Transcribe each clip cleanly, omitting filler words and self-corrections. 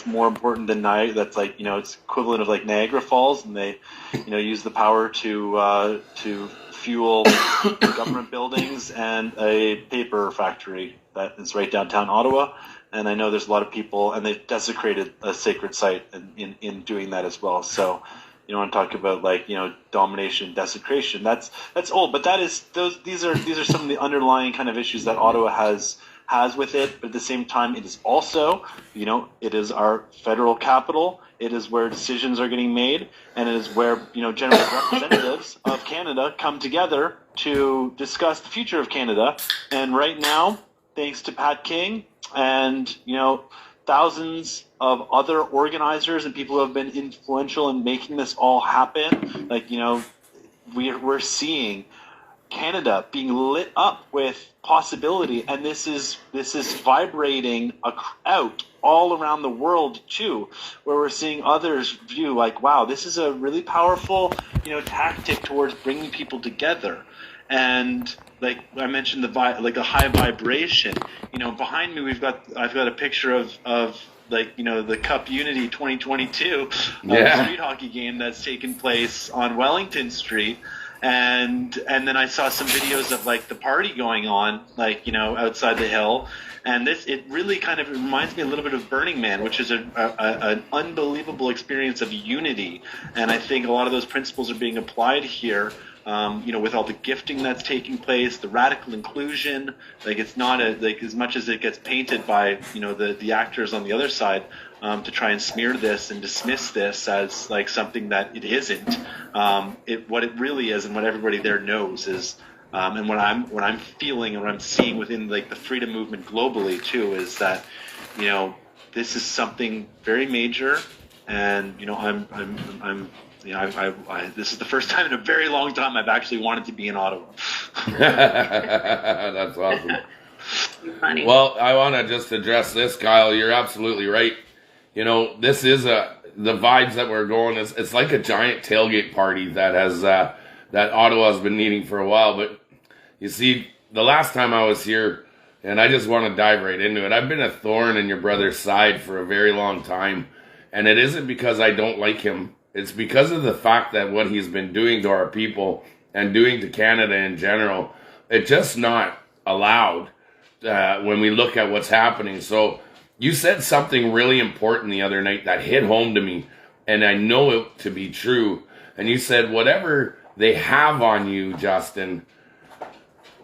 more important than Niagara. That's like, it's equivalent of like Niagara Falls, and they, use the power to fuel government buildings and a paper factory that is right downtown Ottawa. And I know there's a lot of people, and they've desecrated a sacred site in doing that as well. So, want to talk about like, domination, desecration. That's old, but these are some of the underlying kind of issues that Ottawa has with it. But at the same time, it is also, it is our federal capital. It is where decisions are getting made, and it is where, general representatives of Canada come together to discuss the future of Canada. And right now, thanks to Pat King and, thousands of other organizers and people who have been influential in making this all happen, like, we're seeing Canada being lit up with possibility, and this is vibrating out all around the world too, where we're seeing others view like, wow, this is a really powerful, tactic towards bringing people together. And like I mentioned, the high vibration. Behind me, I've got a picture of like, the Cup Unity 2022 street hockey game that's taken place on Wellington Street. And then I saw some videos of like the party going on, like, outside the Hill. And it really kind of reminds me a little bit of Burning Man, which is an unbelievable experience of unity. And I think a lot of those principles are being applied here. With all the gifting that's taking place, the radical inclusion, like it's not like as much as it gets painted by, the actors on the other side, to try and smear this and dismiss this as like something that it isn't. What it really is, and what everybody there knows is, and what I'm feeling and what I'm seeing within like the freedom movement globally too, is that, this is something very major, and this is the first time in a very long time I've actually wanted to be in Ottawa. That's awesome. Funny. Well, I want to just address this, Kyle. You're absolutely right. This is the vibes that we're going. It's like a giant tailgate party that Ottawa's been needing for a while. But you see, the last time I was here, and I just want to dive right into it. I've been a thorn in your brother's side for a very long time, and it isn't because I don't like him. It's because of the fact that what he's been doing to our people and doing to Canada in general, it's just not allowed when we look at what's happening. So you said something really important the other night that hit home to me, and I know it to be true. And you said, whatever they have on you, Justin,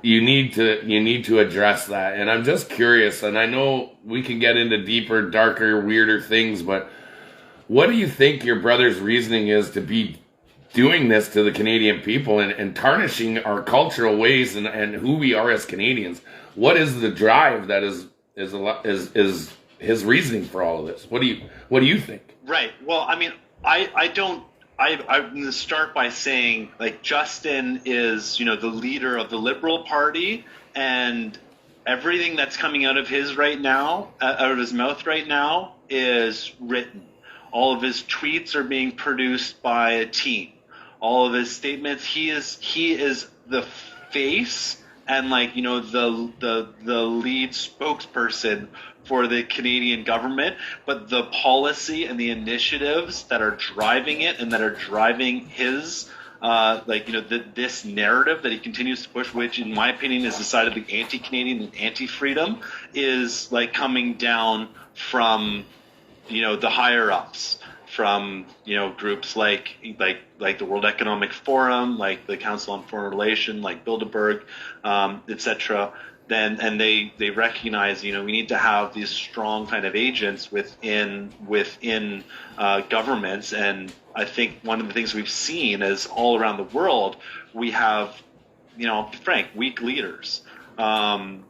you need to address that. And I'm just curious, and I know we can get into deeper, darker, weirder things, but what do you think your brother's reasoning is to be doing this to the Canadian people and tarnishing our cultural ways and who we are as Canadians? What is the drive that is his reasoning for all of this? What do you think? Right. Well, I mean, I'm going to start by saying, like, Justin is, the leader of the Liberal Party, and everything that's coming out of his mouth right now is written. All of his tweets are being produced by a team. All of his statements, he is the face and like, the lead spokesperson for the Canadian government, but the policy and the initiatives that are driving it and that are driving his this narrative that he continues to push, which in my opinion is decidedly anti-Canadian and anti-freedom, is like coming down from the higher ups, from groups like the World Economic Forum, like the Council on Foreign Relations, like Bilderberg, etc. And they recognize we need to have these strong kind of agents within governments. And I think one of the things we've seen is all around the world we have weak leaders who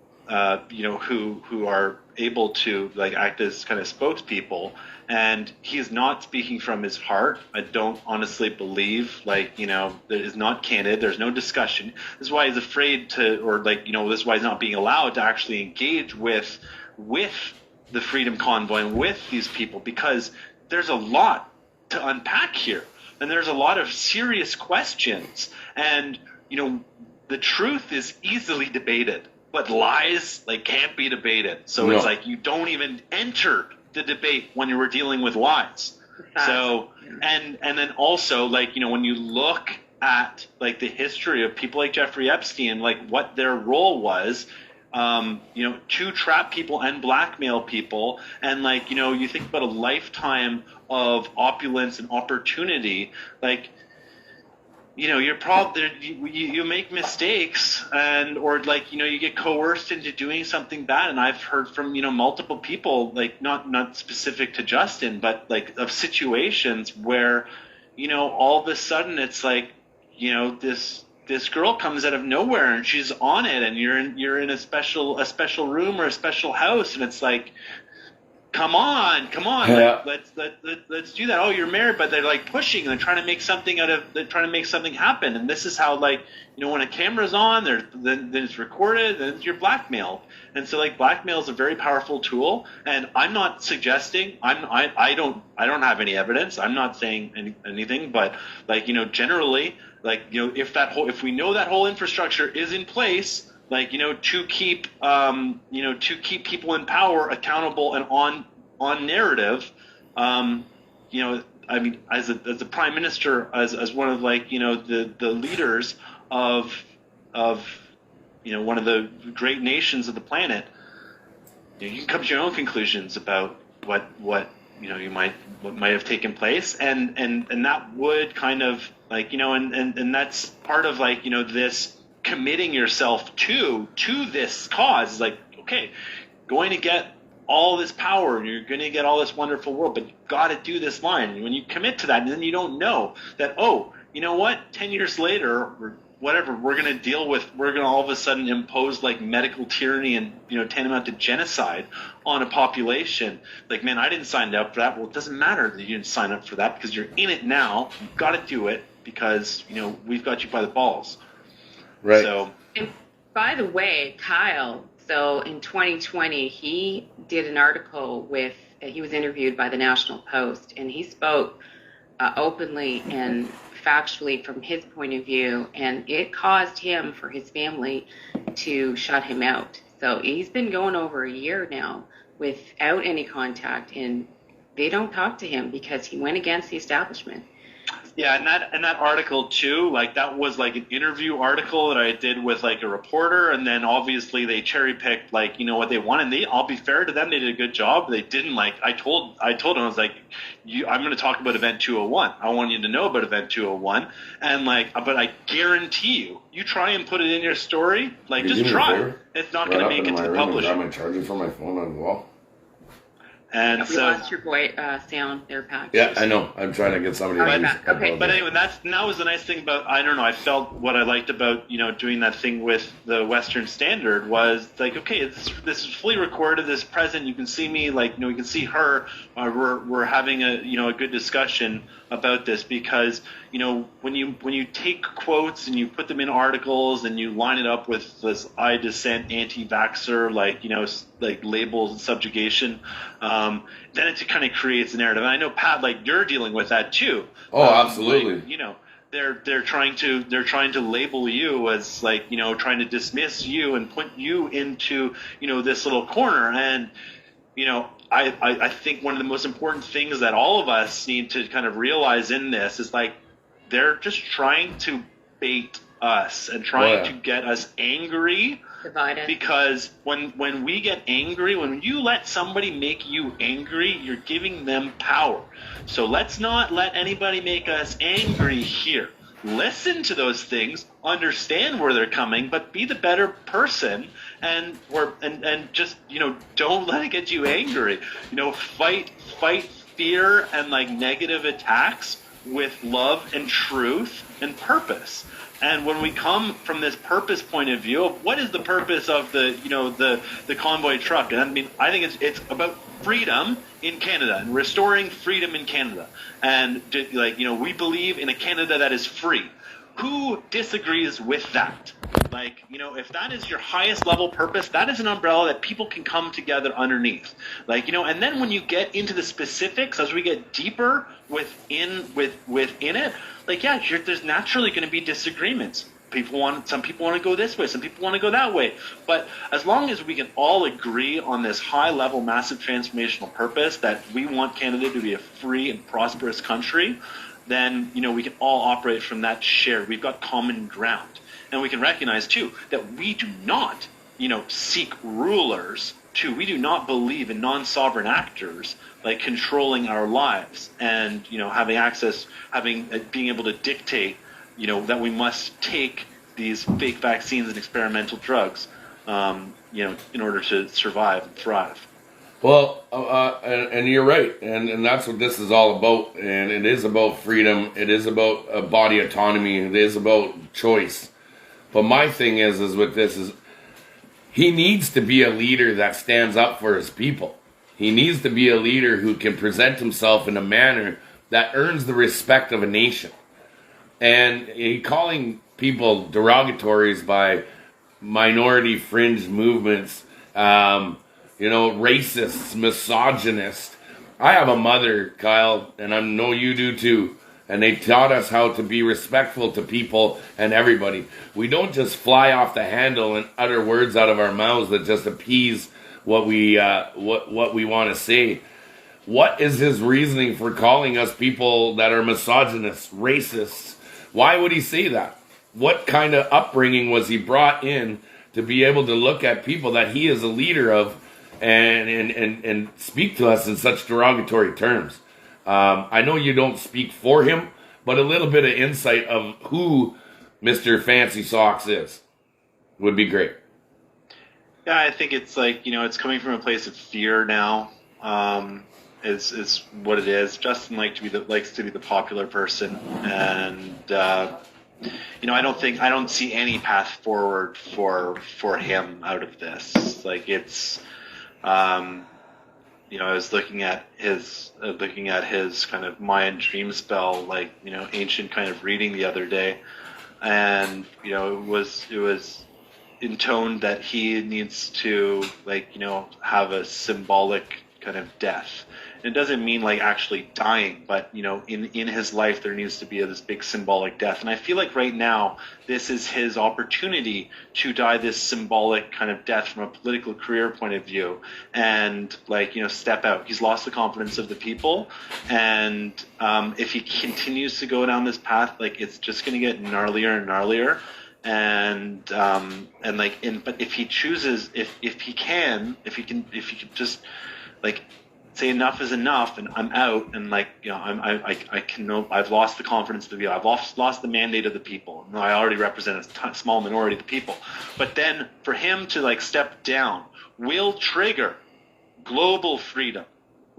are able to like act as kind of spokespeople, and he's not speaking from his heart. I don't honestly believe that is not candid. There's no discussion. This is why he's afraid to, or this is why he's not being allowed to actually engage with the Freedom Convoy and with these people, because there's a lot to unpack here, and there's a lot of serious questions, and the truth is easily debated, but lies can't be debated. So no. It's like you don't even enter the debate when you were dealing with lies. So, and then also, like, you know, when you look at, like, the history of people like Jeffrey Epstein, like, what their role was, you know, to trap people and blackmail people. And, like, you know, you think about a lifetime of opulence and opportunity, like, you know, you're probably you make mistakes, and or, like, you know, you get coerced into doing something bad. And I've heard from, you know, multiple people, like, not specific to Justin, but, like, of situations where, you know, all of a sudden it's like, you know, this girl comes out of nowhere and she's on it, and you're in a special room or a special house, and it's like, come on, Yeah. let's do that. Oh, you're married, but they're, like, pushing, and they're trying to make something happen. And this is how, like, you know, when a camera's on, then it's recorded, then you're blackmailed. And so, like, blackmail is a very powerful tool. And I'm not suggesting, I don't have any evidence. I'm not saying anything, but, like, you know, generally, like, you know, if we know that whole infrastructure is in place, like, you know, to keep people in power accountable and on narrative, you know, I mean, as a prime minister, as one of, like, you know, the leaders of you know, one of the great nations of the planet, you know, you can come to your own conclusions about what you know what might have taken place, and that would kind of, like, you know, and that's part of, like, you know, this committing yourself to this cause is, like, okay, going to get all this power, and you're going to get all this wonderful world, but you got to do this line. And when you commit to that, and then you don't know that, oh, you know what, 10 years later or whatever, we're going to all of a sudden impose, like, medical tyranny and, you know, tantamount to genocide on a population. Like, man, I didn't sign up for that. Well, it doesn't matter that you didn't sign up for that, because you're in it now. You've got to do it because, you know, we've got you by the balls. Right. So, and by the way, Kyle, so in 2020, he did an article he was interviewed by the National Post, and he spoke openly and factually from his point of view, and it caused him, for his family, to shut him out. So he's been going over a year now without any contact, and they don't talk to him because he went against the establishment. yeah, and that article too, like, that was, like, an interview article that I did with, like, a reporter, and then obviously they cherry picked, like, you know, what they wanted. And I'll be fair to them, they did a good job. They didn't, like, I told them, I was like, I'm going to talk about Event 201. I want you to know about Event 201, and, like, but I guarantee you try and put it in your story, like, just try. It's not going to make it to the publisher. I'm charging for my phone on the wall. And we lost your sound there, Pat. Yeah, I know. I'm trying to get somebody to use it. Okay. But anyway, that was the nice thing about, I don't know, I felt what I liked about, you know, doing that thing with the Western Standard was, like, okay, this is fully recorded, this is present, you can see me, like, you know, you can see her, we're having a good discussion about this, because, you know, when you take quotes and you put them in articles and you line it up with this I dissent, anti-vaxxer, like, you know, like, labels and subjugation, then it kind of creates a narrative. And I know, Pat, like, you're dealing with that too. Oh, absolutely. Like, you know, they're trying to label you as, like, you know, trying to dismiss you and put you into, you know, this little corner. And, you know, I think one of the most important things that all of us need to kind of realize in this is, like, they're just trying to bait us and trying to get us angry. Divided. Because when we get angry, when you let somebody make you angry, you're giving them power. So let's not let anybody make us angry here. Listen to those things, understand where they're coming, but be the better person, and just, you know, don't let it get you angry. You know, fight fear and, like, negative attacks with love and truth and purpose. And when we come from this purpose point of view of what is the purpose of the convoy truck, and I mean, I think it's about freedom in Canada and restoring freedom in Canada. And, like, you know, we believe in a Canada that is free. Who disagrees with that? Like, you know, if that is your highest level purpose, that is an umbrella that people can come together underneath. Like, you know, and then when you get into the specifics, as we get deeper within it, like, yeah, there's naturally going to be disagreements. some people want to go this way, some people want to go that way. But as long as we can all agree on this high-level, massive transformational purpose that we want Canada to be a free and prosperous country, then we can all operate from that shared. We've got common ground, and we can recognize too that we do not, seek rulers. We do not believe in non-sovereign actors like controlling our lives and having access, being able to dictate. That we must take these fake vaccines and experimental drugs, in order to survive and thrive. Well, and you're right, and that's what this is all about. And it is about freedom. It is about body autonomy. It is about choice. But my thing is with this is, he needs to be a leader that stands up for his people. He needs to be a leader who can present himself in a manner that earns the respect of a nation. And calling people derogatories by minority fringe movements, racists, misogynist. I have a mother, Kyle, and I know you do too. And they taught us how to be respectful to people and everybody. We don't just fly off the handle and utter words out of our mouths that just appease what we want to say. What is his reasoning for calling us people that are misogynists, racists? Why would he say that? What kind of upbringing was he brought in to be able to look at people that he is a leader of and speak to us in such derogatory terms? I know you don't speak for him, but a little bit of insight of who Mr. Fancy Socks is would be great. Yeah, I think it's it's coming from a place of fear now. Is what it is. Justin likes to be the popular person, and I don't see any path forward for him out of this. I was looking at his kind of Mayan dream spell, ancient kind of reading the other day, and it was intoned that he needs to have a symbolic kind of death. It doesn't mean actually dying, but in his life there needs to be this big symbolic death. And I feel like right now this is his opportunity to die this symbolic kind of death from a political career point of view, and step out. He's lost the confidence of the people, and if he continues to go down this path, it's just going to get gnarlier and gnarlier. But if he chooses, if he can just say enough is enough, and I'm out, and I've lost the confidence of the people. I've lost the mandate of the people. No, I already represent a small minority of the people. But then for him to step down will trigger global freedom.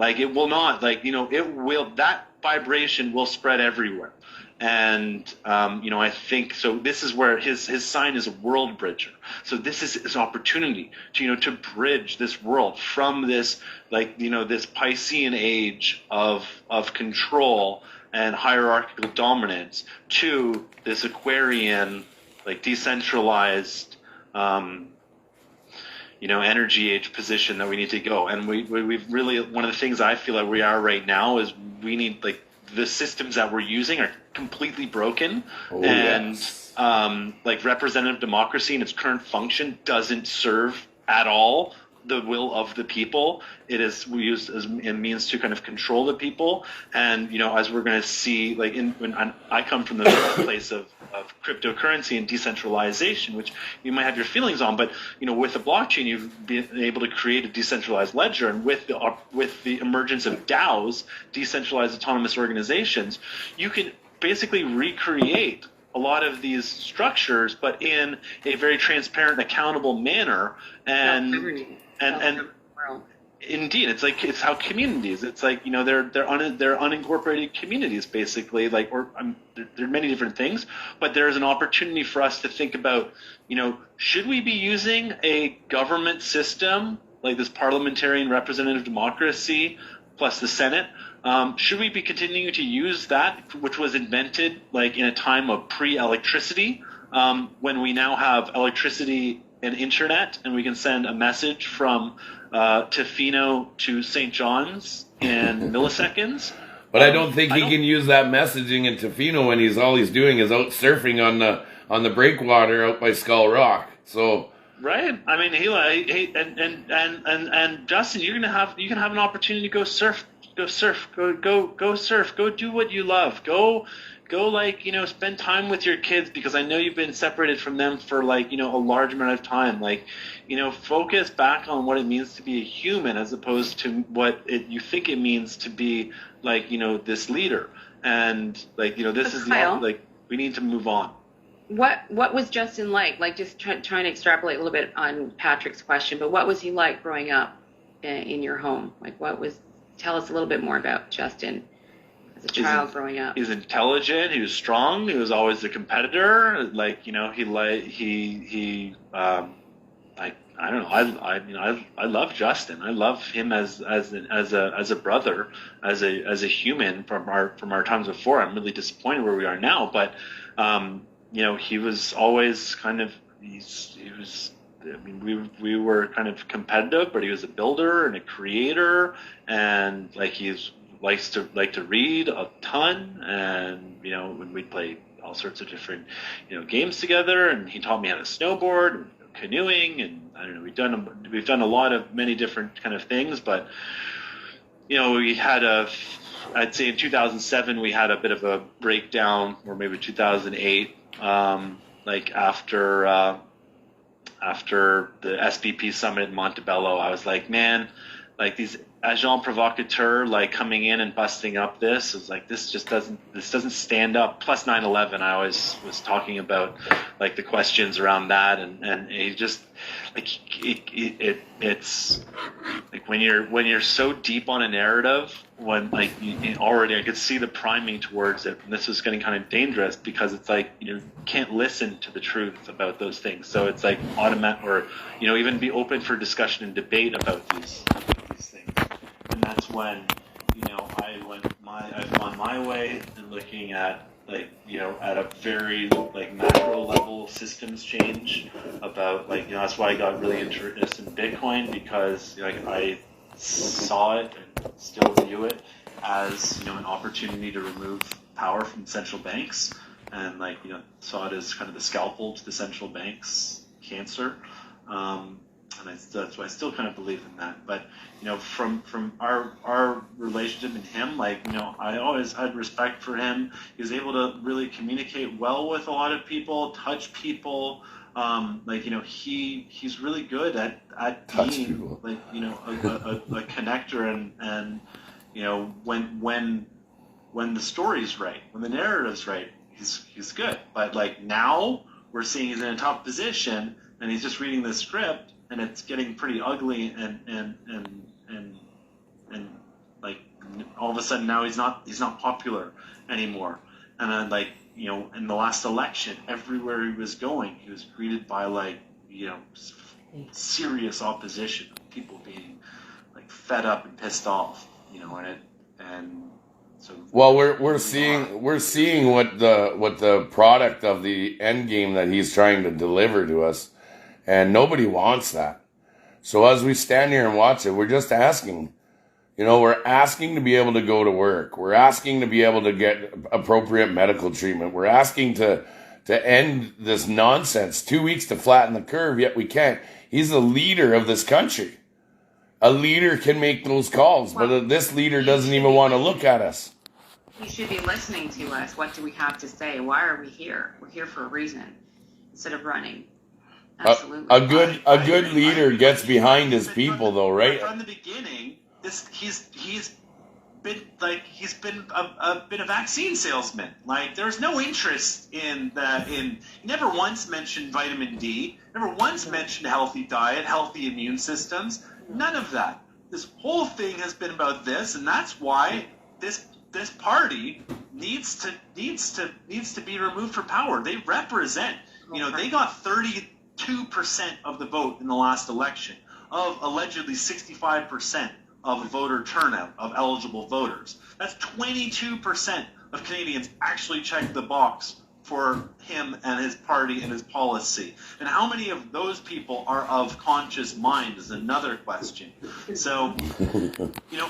It will not, it will, that vibration will spread everywhere. And I think so. This is where his sign is a world bridger. So this is his opportunity to bridge this world from this this Piscean age of control and hierarchical dominance to this Aquarian decentralized energy age position that we need to go. And we've really, one of the things I feel like we are right now is we need the systems that we're using are completely broken, and representative democracy in its current function doesn't serve at all the will of the people. It is used as a means to kind of control the people, and as we're going to see, when I come from the place of cryptocurrency and decentralization, which you might have your feelings on, but with the blockchain, you've been able to create a decentralized ledger, and with the emergence of DAOs, decentralized autonomous organizations, you can basically recreate a lot of these structures, but in a very transparent, accountable manner, and indeed, it's how communities. It's they're unincorporated communities, basically. There are many different things, but there's an opportunity for us to think about, should we be using a government system like this parliamentarian representative democracy plus the Senate? Should we be continuing to use that, which was invented in a time of pre-electricity, when we now have electricity and internet, and we can send a message from Tofino to St. John's in milliseconds? But I don't think he can use that messaging in Tofino when all he's doing is out surfing on the breakwater out by Skull Rock. So. Right. I mean, and Justin, you can have an opportunity to go surf, go surf, go do what you love. Go like, spend time with your kids, because I know you've been separated from them for like, a large amount of time. Like, focus back on what it means to be a human, as opposed to what you think it means to be like, this leader. And like, this is we need to move on. What was Justin like? Like, just trying to extrapolate a little bit on Patrick's question, but what was he like growing up in your home? Like, tell us a little bit more about Justin as a child growing up. He's intelligent. He was strong. He was always a competitor. Like, I don't know. I love Justin. I love him as a brother, as a human from our times before. I'm really disappointed where we are now, but he was always kind of we were kind of competitive, but he was a builder and a creator, and like he likes to read a ton, and when we'd play all sorts of different games together, and he taught me how to snowboard and canoeing, and I don't know, we've done a lot of many different kind of things, but we had I'd say in 2007 we had a bit of a breakdown, or maybe 2008, like after the SBP summit in Montebello. I was like, man, like these agents provocateurs like coming in and busting up this is like, this doesn't stand up. Plus 9/11, I always was talking about like the questions around that, and it just like it's like when you're so deep on a narrative, when like already I could see the priming towards it, and this was getting kind of dangerous, because it's like you can't listen to the truth about those things, so it's like automatic, or even be open for discussion and debate about these things. And that's when I've gone my way and looking at like at a very like macro level systems change about like that's why I got really interested in Bitcoin, because like I saw it and still view it as an opportunity to remove power from central banks, and like saw it as kind of the scalpel to the central banks cancer. And that's why I still kind of believe in that. But from our relationship and him, like I always had respect for him. He was able to really communicate well with a lot of people, touch people. Like he's really good at being like a connector, and when the story's right, when the narrative's right, he's good. But like now we're seeing he's in a top position, and he's just reading the script, and it's getting pretty ugly, and like all of a sudden now he's not popular anymore. And then like in the last election, everywhere he was going, he was greeted by like serious opposition, people being like fed up and pissed off, and so. Well, we're seeing what the product of the end game that he's trying to deliver to us. And nobody wants that. So as we stand here and watch it, we're just asking. We're asking to be able to go to work. We're asking to be able to get appropriate medical treatment. We're asking to end this nonsense. 2 weeks to flatten the curve, yet we can't. He's the leader of this country. A leader can make those calls, but this leader doesn't even want to look at us. He should be listening to us. What do we have to say? Why are we here? We're here for a reason, instead of running. Absolutely. A good leader gets behind his people, though, right? From the beginning, he's been a vaccine salesman. Like there's no interest in that. He never once mentioned vitamin D. Never once mentioned healthy diet, healthy immune systems. None of that. This whole thing has been about this, and that's why this party needs to be removed from power. They represent. They got 32% of the vote in the last election, of allegedly 65% of voter turnout of eligible voters. That's 22% of Canadians actually checked the box for him and his party and his policy. And how many of those people are of conscious mind is another question. So,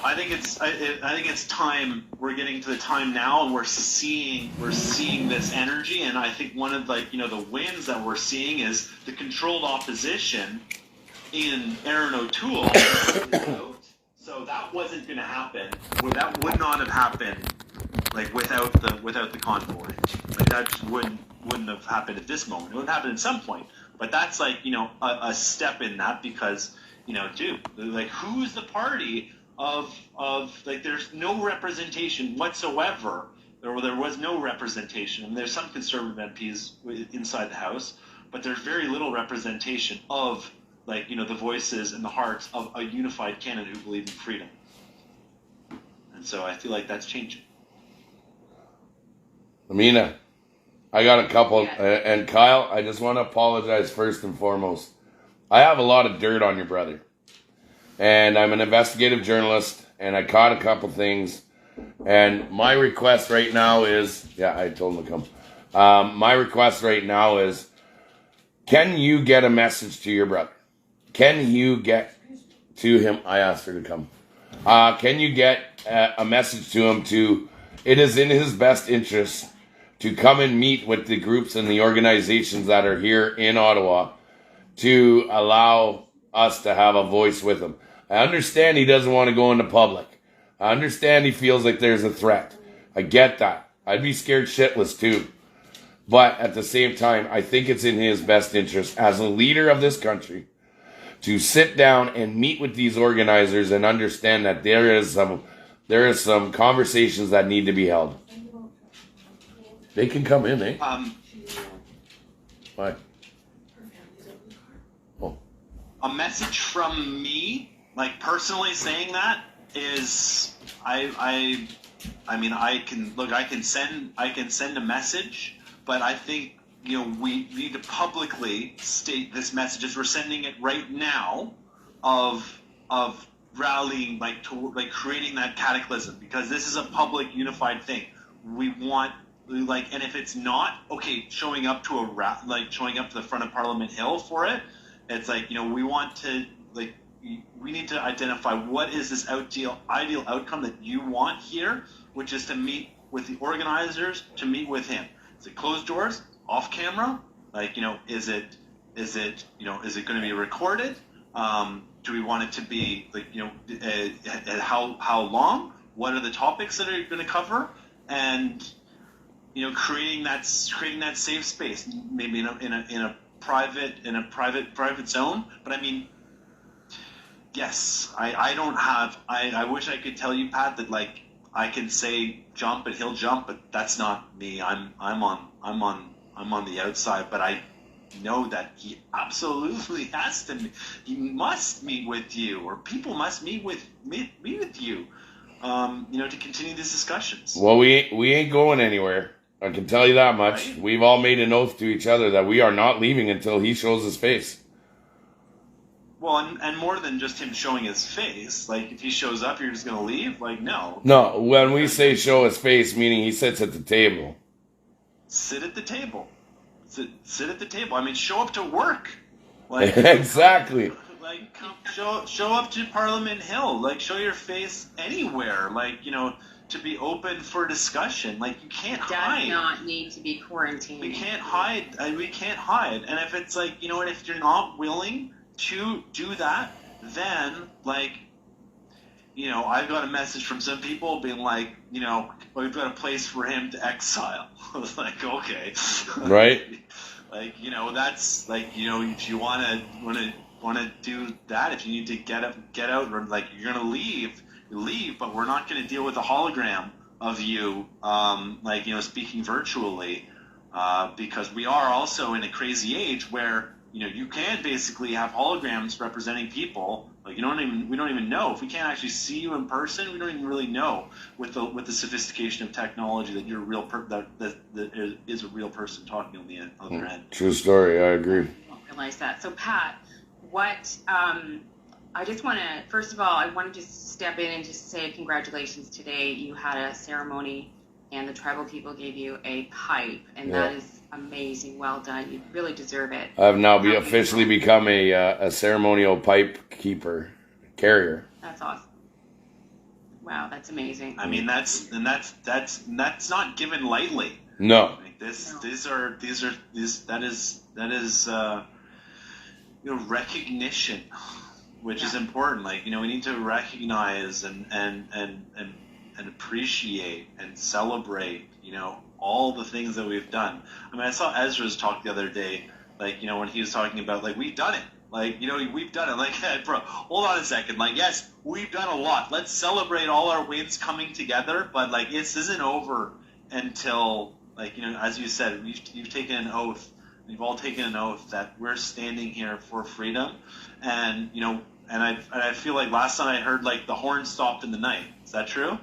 I think it's time. We're getting to the time now, and we're seeing this energy. And I think one of the wins that we're seeing is the controlled opposition in Aaron O'Toole. So that wasn't going to happen. That would not have happened without the convoy. That just wouldn't have happened at this moment. It would happen at some point. But that's a step in that, because who's the party of there's no representation whatsoever. There was no representation. And there's some conservative MPs inside the House, but there's very little representation of the voices and the hearts of a unified Canada who believe in freedom. And so I feel like that's changing. Amina, I got a couple, and Kyle, I just want to apologize first and foremost. I have a lot of dirt on your brother, and I'm an investigative journalist, and I caught a couple things, and my request right now is, I told him to come. My request right now is, can you get a message to your brother? Can you get to him? I asked her to come. Can you get a message to him it is in his best interest to come and meet with the groups and the organizations that are here in Ottawa to allow us to have a voice with him. I understand he doesn't want to go into public. I understand he feels like there's a threat. I get that. I'd be scared shitless too. But at the same time, I think it's in his best interest as a leader of this country to sit down and meet with these organizers and understand that there is some conversations that need to be held. They can come in, eh? Why? Oh. A message from me, personally saying that, is I can send a message, but I think we need to publicly state this message as we're sending it right now of rallying creating that cataclysm, because this is a public unified thing. We want and if it's not showing up to the front of Parliament Hill for it, it's we want to we need to identify what is this ideal outcome that you want here, which is to meet with the organizers, to meet with him. Is it closed doors, off camera? Is it going to be recorded? Do we want it to be how long? What are the topics that are going to cover? And creating that safe space, maybe in a private zone. But yes, I wish I could tell you, Pat, that I can say jump and he'll jump, but that's not me. I'm on the outside, but I know that he absolutely has to. He must meet with you, or people must meet with you. To continue these discussions. Well, we ain't going anywhere. I can tell you that much. Right? We've all made an oath to each other that we are not leaving until he shows his face. Well, and more than just him showing his face, if he shows up, you're just going to leave? No. No, when we say show his face, meaning he sits at the table. Sit at the table. Sit at the table. Show up to work. Exactly. Show up to Parliament Hill. Show your face anywhere. To be open for discussion. You can't hide. Does not need to be quarantined. We can't hide. We can't hide. And if it's and if you're not willing to do that, then I've got a message from some people being we've got a place for him to exile. I was okay. Right. That's if you want to do that, if you need to get out, or you're gonna leave, but we're not gonna deal with a hologram of you, speaking virtually, because we are also in a crazy age where you can basically have holograms representing people. We don't even know if we can't actually see you in person. We don't even really know with the sophistication of technology that you're a real that is a real person talking on the other end. True story. I agree. I don't realize that. So Pat, what I just want to I want to just step in and just say congratulations today. You had a ceremony and the tribal people gave you a pipe, and that is amazing. Well done. You really deserve it. I've now officially become a ceremonial pipe carrier. That's awesome. Wow, that's amazing. I mean, that's not given lightly. No. Like that is recognition, which is important. Like, we need to recognize and appreciate and celebrate, all the things that we've done. I mean, I saw Ezra's talk the other day, like, when he was talking about, like, we've done it. Like, we've done it. Like, bro, hold on a second. Like, yes, we've done a lot. Let's celebrate all our wins coming together. But, like, this isn't over until, like, as you said, you've taken an oath. We've all taken an oath that we're standing here for freedom. And, and I feel like last time I heard, like, the horn stopped in the night. Is that true?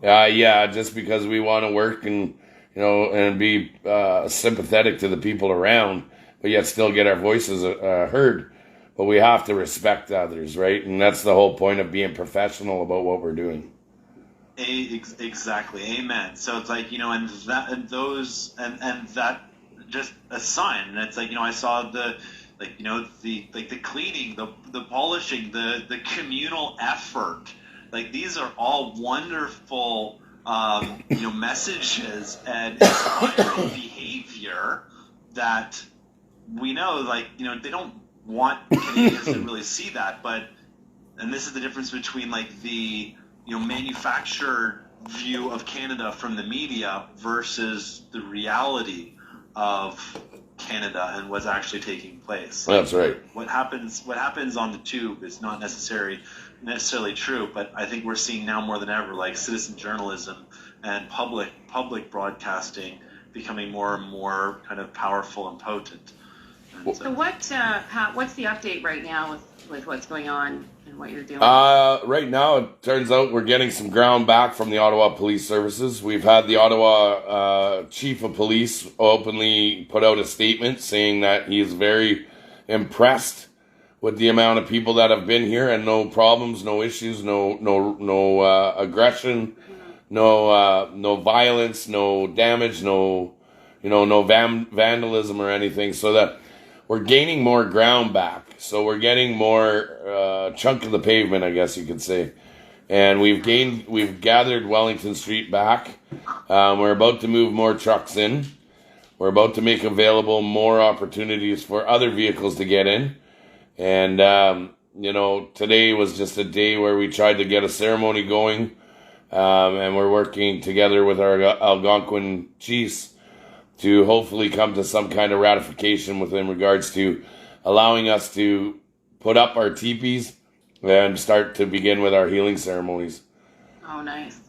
Yeah, just because we want to work and, and be sympathetic to the people around, but yet still get our voices heard. But we have to respect others, right? And that's the whole point of being professional about what we're doing. Exactly. Amen. So it's like, and that just a sign. And it's like, I saw the cleaning, the polishing, the communal effort. Like, these are all wonderful, messages and inspiring behavior that we know, like, they don't want Canadians to really see that, and this is the difference between, like, the manufactured view of Canada from the media versus the reality of Canada and what's actually taking place. That's right. What happens on the tube is not necessarily true, but I think we're seeing now more than ever, like, citizen journalism and public broadcasting becoming more and more kind of powerful and potent. So what's the update right now with what's going on and what you're doing? Right now, it turns out we're getting some ground back from the Ottawa Police Services. We've had the Ottawa Chief of Police openly put out a statement saying that he is very impressed with the amount of people that have been here, and no problems, no issues, no aggression, no violence, no damage, no vandalism or anything. So that we're gaining more ground back. So we're getting more chunk of the pavement, I guess you could say. And we've gathered Wellington Street back. We're about to move more trucks in. We're about to make available more opportunities for other vehicles to get in. And, today was just a day where we tried to get a ceremony going. And we're working together with our Algonquin chiefs to hopefully come to some kind of ratification within regards to allowing us to put up our teepees and start to begin with our healing ceremonies. Oh, nice.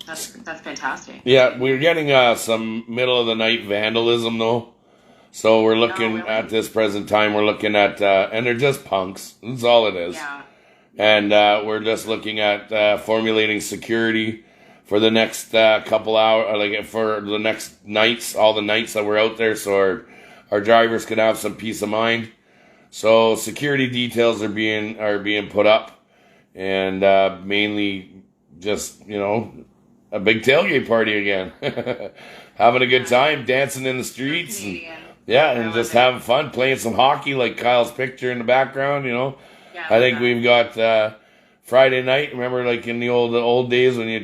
That's fantastic. Yeah, we're getting some middle of the night vandalism though. So we're looking at this present time, we're looking at, and they're just punks. That's all it is. Yeah. And we're just looking at formulating security for the next couple hours, like for the next nights, all the nights that we're out there, so our drivers can have some peace of mind. So security details are being put up, and mainly just a big tailgate party again, having a good time, dancing in the streets, and just having fun, playing some hockey, like Kyle's picture in the background. Yeah, I think we've got. Friday night, remember, like in the old days when you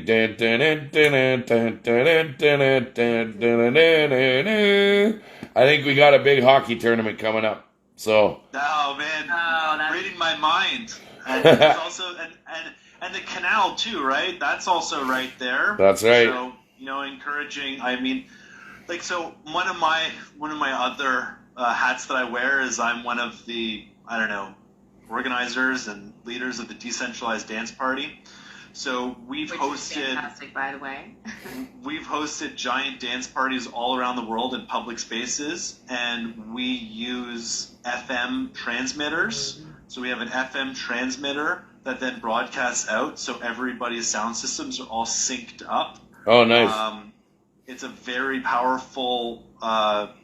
I think we got a big hockey tournament coming up. So reading my mind. And there's also and the canal too, right? That's also right there. That's right. So encouraging. I mean, like, so one of my other hats that I wear is I'm one of the organizers and leaders of the Decentralized Dance Party. So we've hosted, fantastic, by the way. We've hosted giant dance parties all around the world in public spaces, and we use FM transmitters. So we have an FM transmitter that then broadcasts out, so everybody's sound systems are all synced up. Oh, nice. It's a very powerful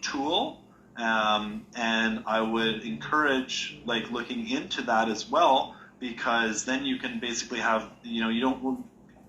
tool. And I would encourage looking into that as well, because then you can basically have, you don't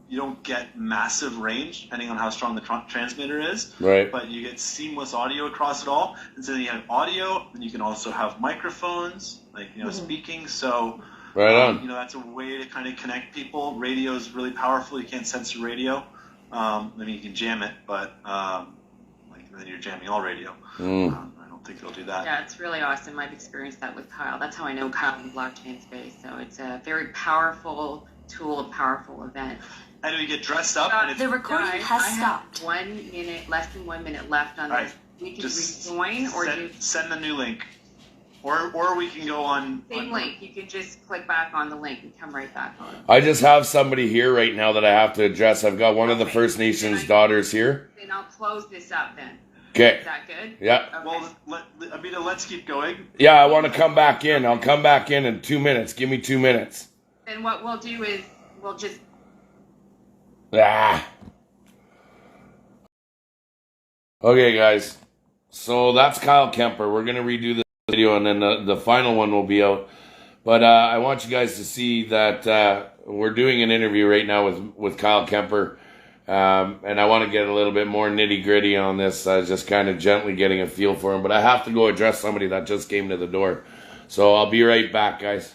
you don't get massive range depending on how strong the transmitter is. Right. But you get seamless audio across it all. And so you have audio, and you can also have microphones, like, speaking. So, right on. That's a way to kind of connect people. Radio is really powerful. You can't censor radio. I mean, you can jam it, but then you're jamming all radio. I don't think they'll do that. Yeah, it's really awesome. I've experienced that with Kyle. That's how I know Kyle in the blockchain space. So it's a very powerful tool, a powerful event. And we get dressed up. And the recording has stopped. I have 1 minute, less than 1 minute left on this. We can rejoin or send the new link. Or we can go on... Same link. You can just click back on the link and come right back on. I just have somebody here right now that I have to address. I've got one of the First Nations daughters here. Then I'll close this up then. Okay. Is that good? Yeah. Okay. Well, let's keep going. Yeah, I want to come back in. I'll come back in 2 minutes. Give me 2 minutes. Then what we'll do is we'll just... Okay, guys. So that's Kyle Kemper. We're going to redo this video, and then the final one will be out. But I want you guys to see that we're doing an interview right now with Kyle Kemper. And I want to get a little bit more nitty-gritty on this, just kind of gently getting a feel for him. But I have to go address somebody that just came to the door. So I'll be right back, guys.